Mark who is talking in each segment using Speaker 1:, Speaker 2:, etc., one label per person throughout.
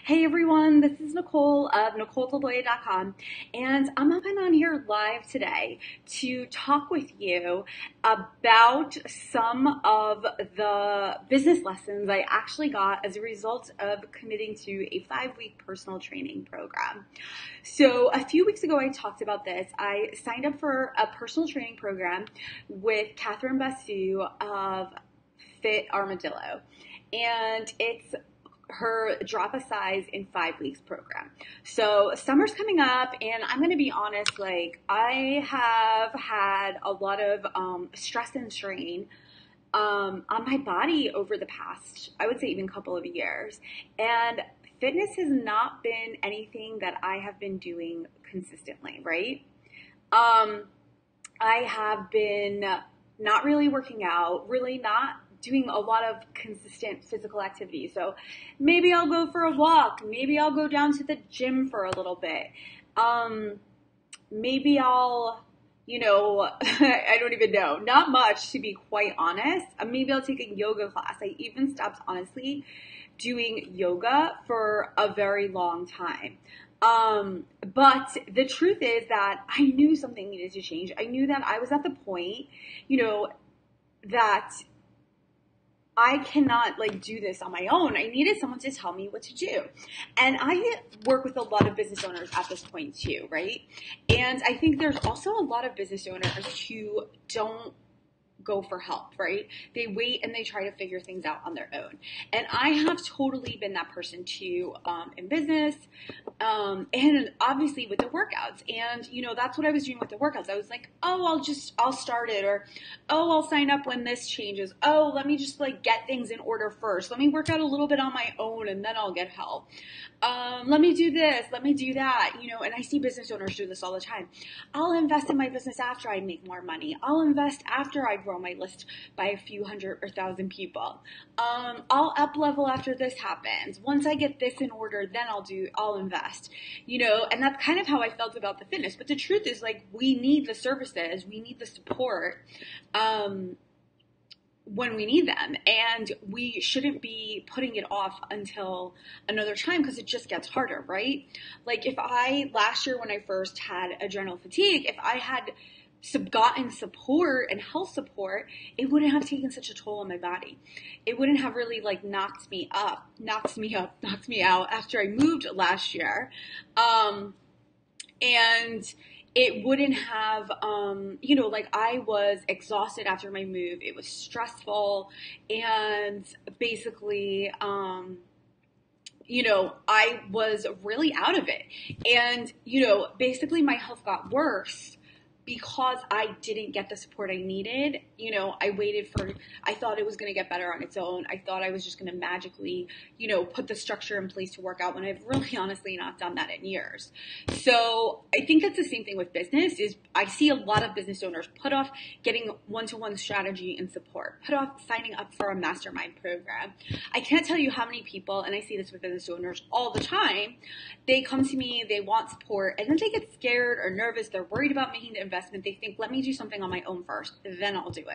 Speaker 1: Hey everyone, this is Nicole of NicoleTolboya.com, and I'm hopping on here live today to talk with you about some of the business lessons I actually got as a result of committing to a 5-week personal training program. So a few weeks ago I talked about this. I signed up for a personal training program with Catherine Basu of Fit Armadillo, and it's her drop a size in 5 weeks program. So summer's coming up, and I'm going to be honest, like I have had a lot of stress and strain on my body over the past, I would say even couple of years. And fitness has not been anything that I have been doing consistently, right? I have been not really working out, really not doing a lot of consistent physical activity. So maybe I'll go for a walk. Maybe I'll go down to the gym for a little bit. Maybe I'll, I don't even know. Not much, to be quite honest. Maybe I'll take a yoga class. I even stopped, honestly, doing yoga for a very long time. But the truth is that I knew something needed to change. I knew that I was at the point, that I cannot like do this on my own. I needed someone to tell me what to do. And I work with a lot of business owners at this point too, right? And I think there's also a lot of business owners who don't go for help, right? They wait and they try to figure things out on their own. And I have totally been that person too, in business, and obviously with the workouts. And, that's what I was doing with the workouts. I was like, oh, I'll start it. Or, oh, I'll sign up when this changes. Oh, let me just like get things in order first. Let me work out a little bit on my own and then I'll get help. Let me do this. Let me do that. And I see business owners do this all the time. I'll invest in my business after I make more money. I'll invest after I grow my list by a few hundred or thousand people. I'll up level after this happens. Once I get this in order, then I'll invest, and that's kind of how I felt about the fitness. But the truth is, like, we need the services, we need the support, when we need them, and we shouldn't be putting it off until another time because it just gets harder, right? Like last year when I first had adrenal fatigue, if I had gotten support and health support, it wouldn't have taken such a toll on my body. It wouldn't have really like knocked me out after I moved last year. And it wouldn't have, like I was exhausted after my move. It was stressful, and basically, I was really out of it. And, basically my health got worse because I didn't get the support I needed. I thought it was going to get better on its own. I thought I was just going to magically, put the structure in place to work out, when I've really honestly not done that in years. So I think that's the same thing with business. Is I see a lot of business owners put off getting one-to-one strategy and support, put off signing up for a mastermind program. I can't tell you how many people, and I see this with business owners all the time, they come to me, they want support, and then they get scared or nervous. They're worried about making the investment. They think, let me do something on my own first, then I'll do it.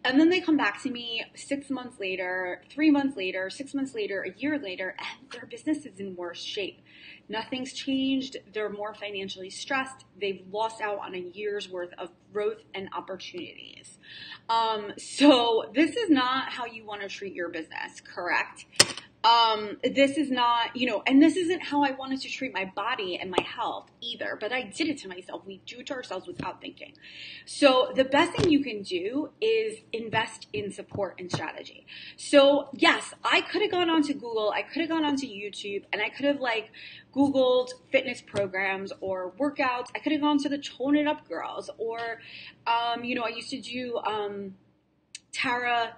Speaker 1: And then they come back to me 6 months later, 3 months later, 6 months later, a year later, and their business is in worse shape. Nothing's changed. They're more financially stressed. They've lost out on a year's worth of growth and opportunities. So this is not how you want to treat your business, correct? This is not, and this isn't how I wanted to treat my body and my health either, but I did it to myself. We do it to ourselves without thinking. So the best thing you can do is invest in support and strategy. So yes, I could have gone onto Google, I could have gone onto YouTube, and I could have like Googled fitness programs or workouts. I could have gone to the Tone It Up girls, or, I used to do, Tara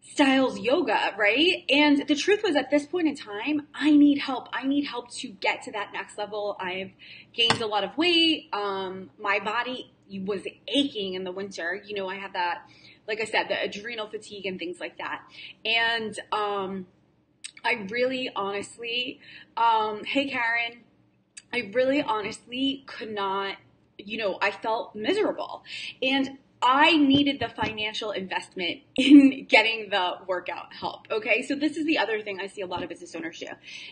Speaker 1: Styles yoga, right? And the truth was, at this point in time, I need help. I need help to get to that next level. I've gained a lot of weight. My body was aching in the winter. I had that, like I said, the adrenal fatigue and things like that. And I really honestly, hey Karen, I really honestly could not, I felt miserable. And I needed the financial investment in getting the workout help. Okay. So this is the other thing I see a lot of business owners do.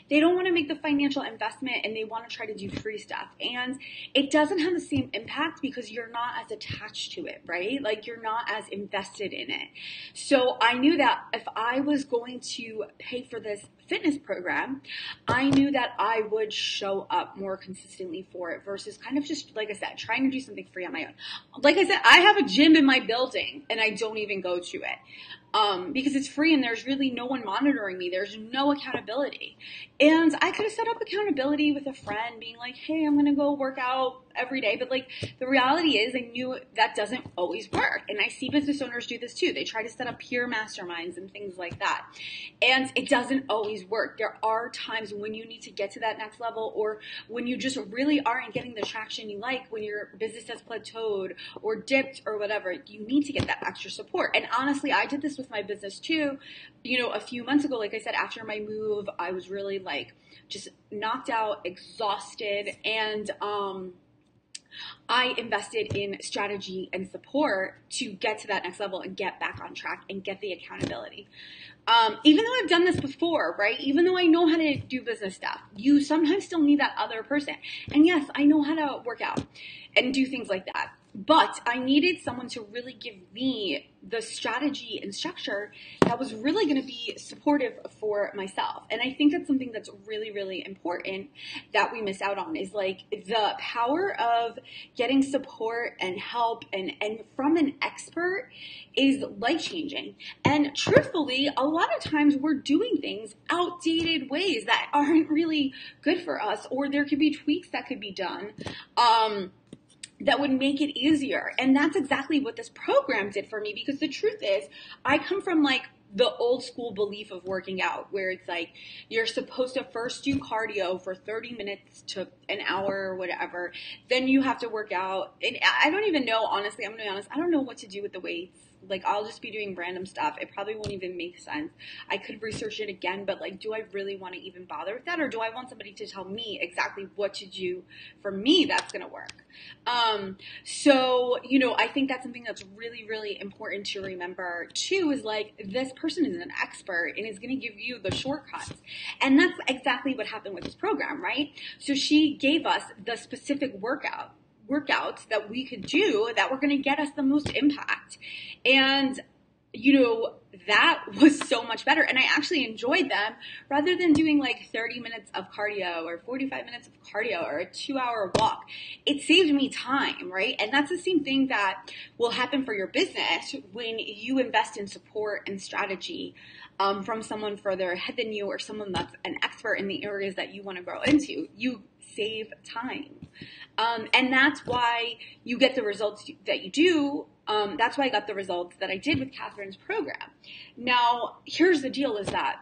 Speaker 1: They don't want to make the financial investment and they want to try to do free stuff. And it doesn't have the same impact because you're not as attached to it, right? Like you're not as invested in it. So I knew that if I was going to pay for this fitness program, I knew that I would show up more consistently for it versus kind of just, like I said, trying to do something free on my own. Like I said, I have a gym in my building and I don't even go to it. Because it's free and there's really no one monitoring me. There's no accountability. And I could have set up accountability with a friend being like, hey, I'm going to go work out every day. But like the reality is I knew that doesn't always work. And I see business owners do this too. They try to set up peer masterminds and things like that. And it doesn't always work. There are times when you need to get to that next level or when you just really aren't getting the traction you like, when your business has plateaued or dipped or whatever, you need to get that extra support. And honestly, I did this with my business too. You know, a few months ago, like I said, after my move, I was really like just knocked out, exhausted, and I invested in strategy and support to get to that next level and get back on track and get the accountability. Even though I've done this before, right? Even though I know how to do business stuff, you sometimes still need that other person. And yes, I know how to work out and do things like that. But I needed someone to really give me the strategy and structure that was really going to be supportive for myself. And I think that's something that's really, really important that we miss out on is like the power of getting support and help and from an expert is life-changing. And truthfully, a lot of times we're doing things outdated ways that aren't really good for us, or there could be tweaks that could be done. That would make it easier. And that's exactly what this program did for me, because the truth is I come from like the old school belief of working out where it's like you're supposed to first do cardio for 30 minutes to an hour or whatever. Then you have to work out. And I don't even know, honestly, I'm going to be honest, I don't know what to do with the weights. Like I'll just be doing random stuff. It probably won't even make sense. I could research it again, but like, do I really want to even bother with that? Or do I want somebody to tell me exactly what to do for me that's going to work? So, you know, I think that's something that's really, really important to remember too, is like, this person is an expert and is going to give you the shortcuts. And that's exactly what happened with this program, right? So she gave us the specific workouts that we could do that were going to get us the most impact. And, you know, that was so much better. And I actually enjoyed them rather than doing like 30 minutes of cardio or 45 minutes of cardio or a 2-hour walk. It saved me time, right? And that's the same thing that will happen for your business when you invest in support and strategy from someone further ahead than you or someone that's an expert in the areas that you want to grow into. You save time. And that's why you get the results that you do. That's why I got the results that I did with Catherine's program. Now, here's the deal is that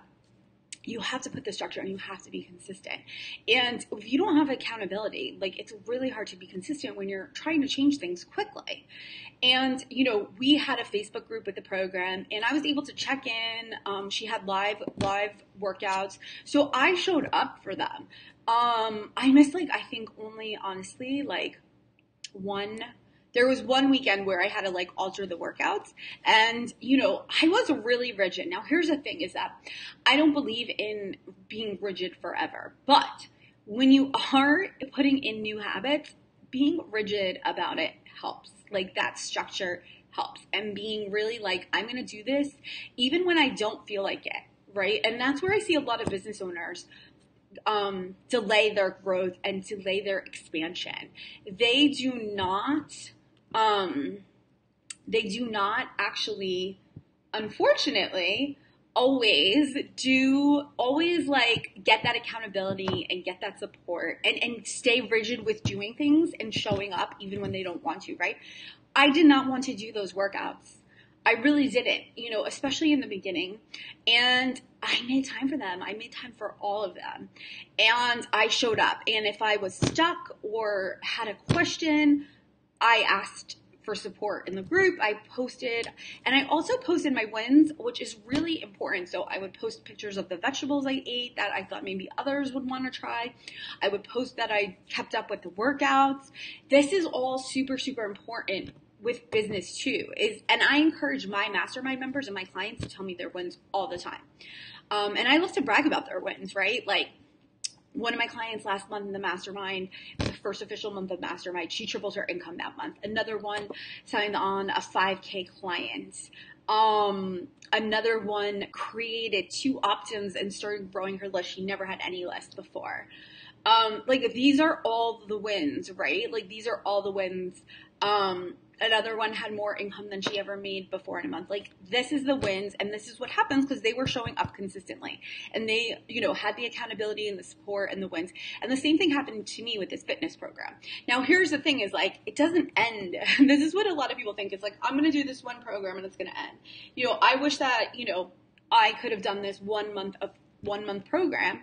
Speaker 1: you have to put the structure and you have to be consistent. And if you don't have accountability, like it's really hard to be consistent when you're trying to change things quickly. And, you know, we had a Facebook group with the program and I was able to check in. She had live workouts. So I showed up for them. I missed like, I think only honestly, like there was one weekend where I had to like alter the workouts and, you know, I was really rigid. Now here's the thing is that I don't believe in being rigid forever, but when you are putting in new habits, being rigid about it helps. Like that structure helps and being really like, I'm going to do this even when I don't feel like it. Right. And that's where I see a lot of business owners delay their growth and delay their expansion. They do not actually, unfortunately, always like get that accountability and get that support and stay rigid with doing things and showing up even when they don't want to, right? I did not want to do those workouts. I really didn't, you know, especially in the beginning. And I made time for them. I made time for all of them. And I showed up. And if I was stuck or had a question, I asked for support in the group. I posted, and I also posted my wins, which is really important. So I would post pictures of the vegetables I ate that I thought maybe others would want to try. I would post that I kept up with the workouts. This is all super, super important with business too and I encourage my mastermind members and my clients to tell me their wins all the time. And I love to brag about their wins, right? Like, one of my clients last month in the mastermind, the first official month of mastermind, she tripled her income that month. Another one signed on a 5K client. Another one created 2 opt-ins and started growing her list. She never had any list before. Like, these are all the wins, right? Like, these are all the wins. Another one had more income than she ever made before in a month. Like, this is the wins, and this is what happens because they were showing up consistently. And they, had the accountability and the support and the wins. And the same thing happened to me with this fitness program. Now, here's the thing is, like, it doesn't end. This is what a lot of people think. It's like, I'm going to do this one program and it's going to end. I wish that, I could have done this 1 month program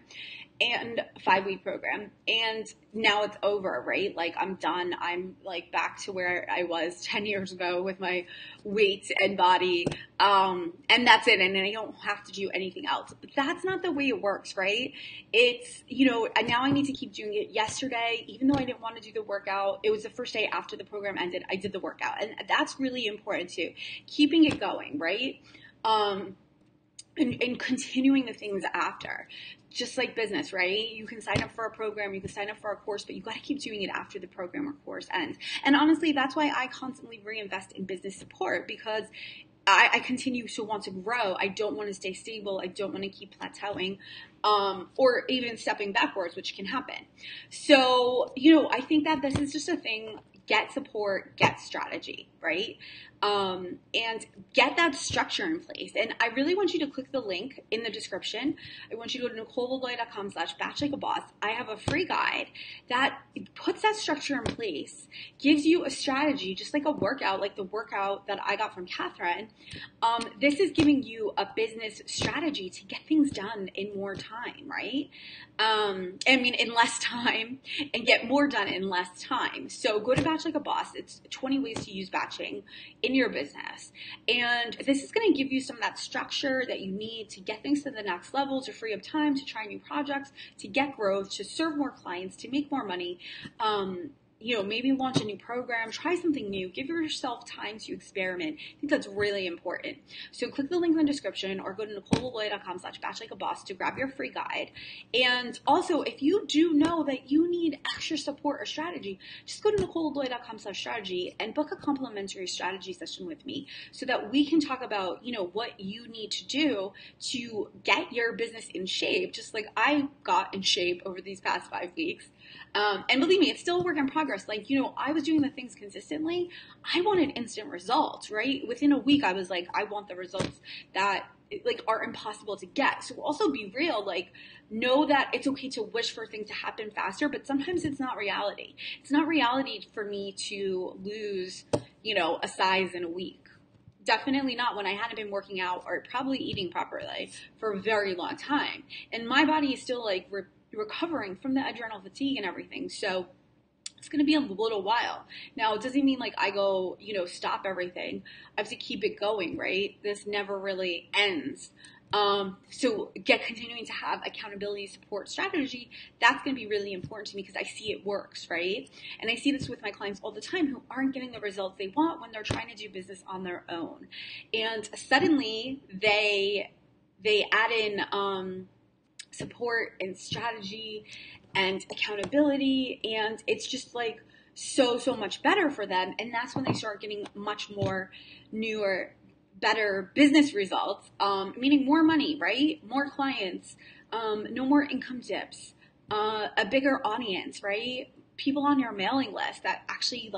Speaker 1: and 5-week program, and now it's over, right? Like, I'm done. I'm like back to where I was 10 years ago with my weight and body, and that's it. And I don't have to do anything else. But that's not the way it works, right? It's, and now I need to keep doing it. Yesterday, even though I didn't want to do the workout, it was the first day after the program ended, I did the workout, and that's really important too. Keeping it going, right? And continuing the things after. Just like business, right? You can sign up for a program, you can sign up for a course, but you got to keep doing it after the program or course ends. And honestly, that's why I constantly reinvest in business support, because I continue to want to grow. I don't want to stay stable. I don't want to keep plateauing, or even stepping backwards, which can happen. So, I think that this is just a thing. Get support, get strategy, right? And get that structure in place. And I really want you to click the link in the description. I want you to go to NicoleLeBoy.com/batchlikeaboss. I have a free guide that puts that structure in place, gives you a strategy, just like a workout, like the workout that I got from Catherine. This is giving you a business strategy to get things done in more time, right? In less time, and get more done in less time. So go to Batch Like a Boss. It's 20 ways to use batching in your business. And this is going to give you some of that structure that you need to get things to the next level, to free up time, to try new projects, to get growth, to serve more clients, to make more money. Maybe launch a new program, try something new, give yourself time to experiment. I think that's really important. So click the link in the description or go to NicoleLeBoy.com/batchlikeaboss to grab your free guide. And also, if you do know that you need extra support or strategy, just go to NicoleLeBoy.com/strategy and book a complimentary strategy session with me so that we can talk about, what you need to do to get your business in shape, just like I got in shape over these past 5 weeks. And believe me, it's still a work in progress. Like, I was doing the things consistently. I wanted instant results, right? Within a week, I was like, I want the results that are impossible to get. So also be real, know that it's okay to wish for things to happen faster, but sometimes it's not reality. It's not reality for me to lose, a size in a week. Definitely not when I hadn't been working out or probably eating properly for a very long time. And my body is still recovering from the adrenal fatigue and everything. So it's going to be a little while. Now, it doesn't mean I go, stop everything. I have to keep it going, right? This never really ends. So continuing to have accountability, support, strategy, that's going to be really important to me because I see it works, right? And I see this with my clients all the time who aren't getting the results they want when they're trying to do business on their own. And suddenly they add in, support and strategy and accountability, and it's just so much better for them. And that's when they start getting much more newer, better business results, meaning more money, right? More clients, no more income dips, a bigger audience, right? People on your mailing list that actually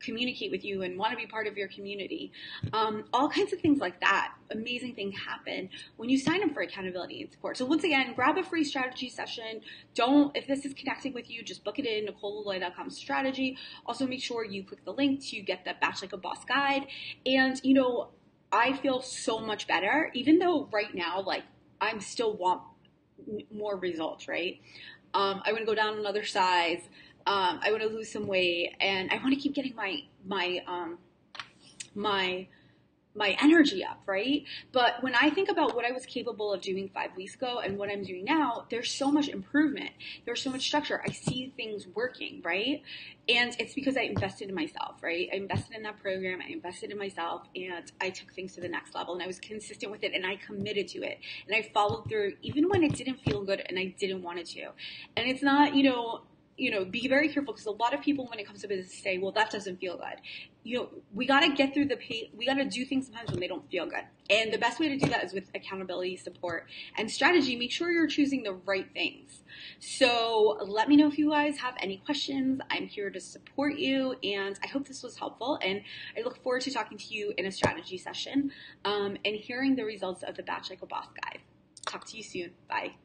Speaker 1: communicate with you and want to be part of your community. All kinds of things like that. Amazing things happen when you sign up for accountability and support. So once again, grab a free strategy session. If this is connecting with you, just book it in NicoleLeBoy.com/strategy. Also make sure you click the link to get the Batch Like a Boss guide. And, I feel so much better, even though right now, I'm still want more results, right? I want to go down another size. I want to lose some weight, and I want to keep getting my my energy up, right? But when I think about what I was capable of doing 5 weeks ago and what I'm doing now, there's so much improvement. There's so much structure. I see things working, right? And it's because I invested in myself, right? I invested in that program. I invested in myself, and I took things to the next level, and I was consistent with it, and I committed to it, and I followed through even when it didn't feel good and I didn't want it to. And it's not, be very careful, because a lot of people when it comes to business say, well, that doesn't feel good. We got to get through the pain. We got to do things sometimes when they don't feel good. And the best way to do that is with accountability, support, and strategy. Make sure you're choosing the right things. So let me know if you guys have any questions. I'm here to support you, and I hope this was helpful. And I look forward to talking to you in a strategy session, and hearing the results of the Batch Like a Boss guide. Talk to you soon. Bye.